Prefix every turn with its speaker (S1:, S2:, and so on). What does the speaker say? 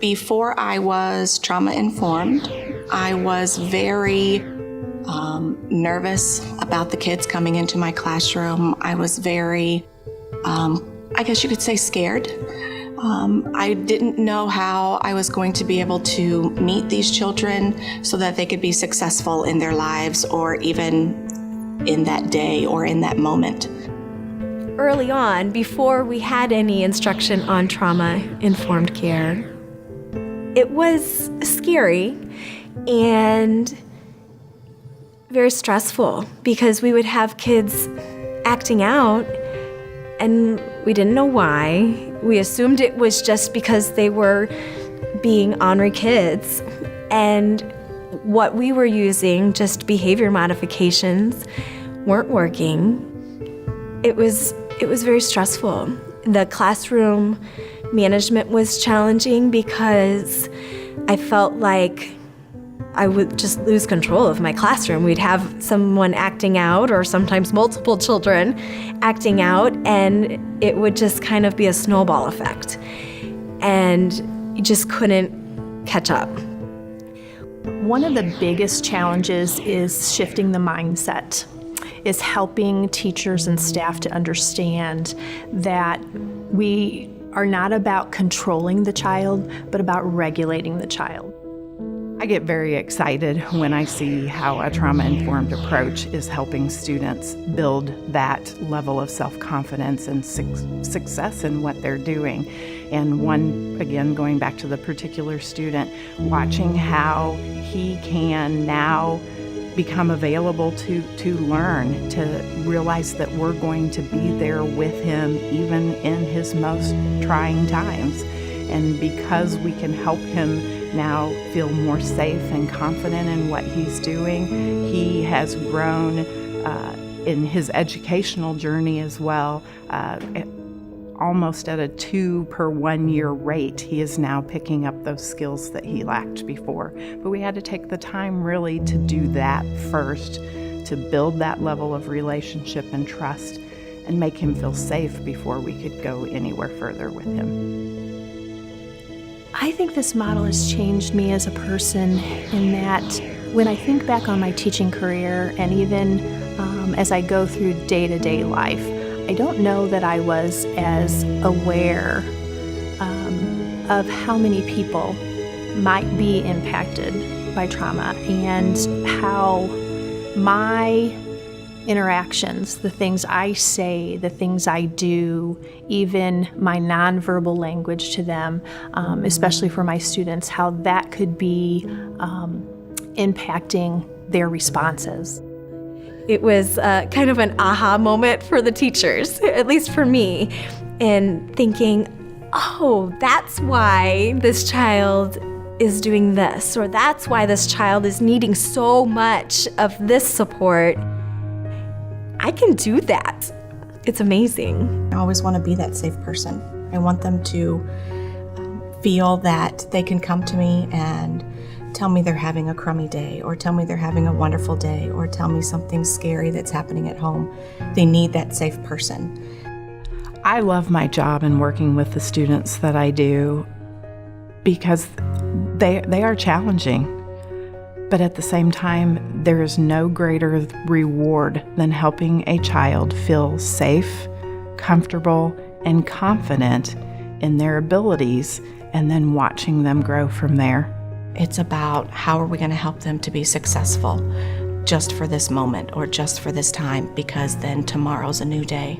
S1: Before I was trauma-informed, I was very nervous about the kids coming into my classroom. I was very, I guess you could say, scared. I didn't know how I was going to be able to meet these children so that they could be successful in their lives or even in that day or in that moment.
S2: Early on, before we had any instruction on trauma-informed care, it was scary and very stressful because we would have kids acting out and we didn't know why. We assumed it was just because they were being ornery kids, and what we were using, just behavior modifications, weren't working. It was very stressful. The classroom management was challenging because I felt like I would just lose control of my classroom. We'd have someone acting out, or sometimes multiple children acting out, and it would just kind of be a snowball effect. And you just couldn't catch up.
S3: One of the biggest challenges is shifting the mindset, is helping teachers and staff to understand that we are not about controlling the child, but about regulating the child.
S4: I get very excited when I see how a trauma-informed approach is helping students build that level of self-confidence and success in what they're doing. And one, again, going back to the particular student, watching how he can now become available to learn, to realize that we're going to be there with him even in his most trying times. And because we can help him now feel more safe and confident in what he's doing, he has grown in his educational journey as well. Almost at a 2 per 1 year rate, he is now picking up those skills that he lacked before. But we had to take the time really to do that first, to build that level of relationship and trust and make him feel safe before we could go anywhere further with him.
S3: I think this model has changed me as a person in that when I think back on my teaching career and even as I go through day-to-day life, I don't know that I was as aware of how many people might be impacted by trauma and how my interactions, the things I say, the things I do, even my nonverbal language to them, especially for my students, how that could be impacting their responses.
S2: It was kind of an aha moment for the teachers, at least for me, in thinking, oh, that's why this child is doing this, or that's why this child is needing so much of this support. I can do that. It's amazing.
S1: I always want to be that safe person. I want them to feel that they can come to me and tell me they're having a crummy day, or tell me they're having a wonderful day, or tell me something scary that's happening at home. They need that safe person.
S4: I love my job and working with the students that I do because they are challenging. But at the same time, there is no greater reward than helping a child feel safe, comfortable, and confident in their abilities, and then watching them grow from there.
S1: It's about how are we going to help them to be successful just for this moment or just for this time, because then tomorrow's a new day.